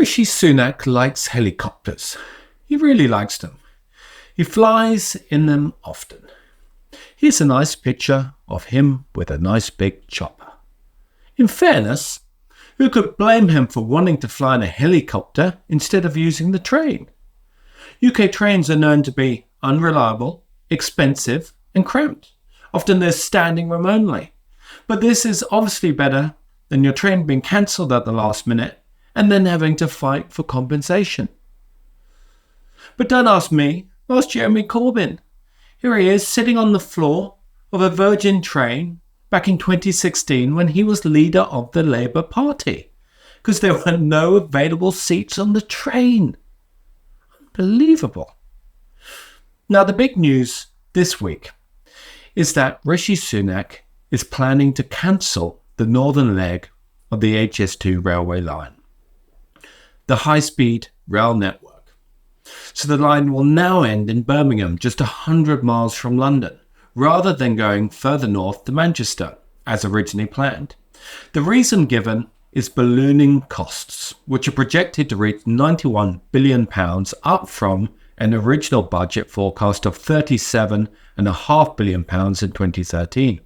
Rishi Sunak likes helicopters. He really likes them. He flies in them often. Here's a nice picture of him with a nice big chopper. In fairness, who could blame him for wanting to fly in a helicopter instead of using the train? UK trains are known to be unreliable, expensive and cramped. Often they're standing room only. But this is obviously better than your train being cancelled at the last minute and then having to fight for compensation. But don't ask me, ask Jeremy Corbyn. Here he is sitting on the floor of a Virgin train back in 2016 when he was leader of the Labour Party, because there were no available seats on the train. Unbelievable. Now the big news this week is that Rishi Sunak is planning to cancel the northern leg of the HS2 railway line, the high-speed rail network. So the line will now end in Birmingham, just 100 miles from London, rather than going further north to Manchester, as originally planned. The reason given is ballooning costs, which are projected to reach £91 billion, up from an original budget forecast of £37.5 billion in 2013.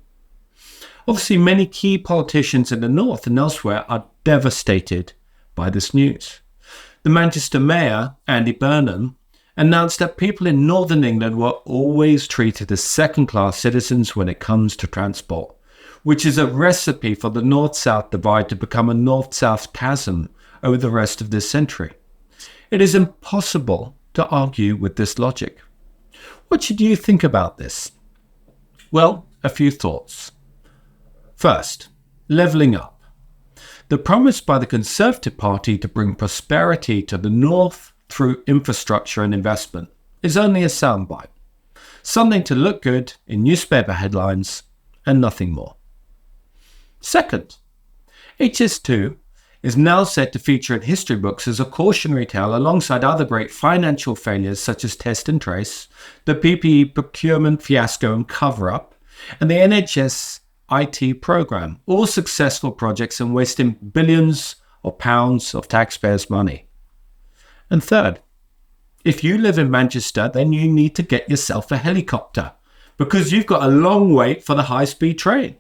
Obviously, many key politicians in the north and elsewhere are devastated by this news. The Manchester Mayor, Andy Burnham, announced that people in Northern England were always treated as second-class citizens when it comes to transport, which is a recipe for the north-south divide to become a north-south chasm over the rest of this century. It is impossible to argue with this logic. What should you think about this? Well, a few thoughts. First, levelling up. The promise by the Conservative Party to bring prosperity to the north through infrastructure and investment is only a soundbite, something to look good in newspaper headlines and nothing more. Second, HS2 is now set to feature in history books as a cautionary tale alongside other great financial failures such as Test and Trace, the PPE procurement fiasco and cover-up, and the NHS IT program, all successful projects and wasting billions of pounds of taxpayers' money. And third, if you live in Manchester, then you need to get yourself a helicopter because you've got a long wait for the high-speed train.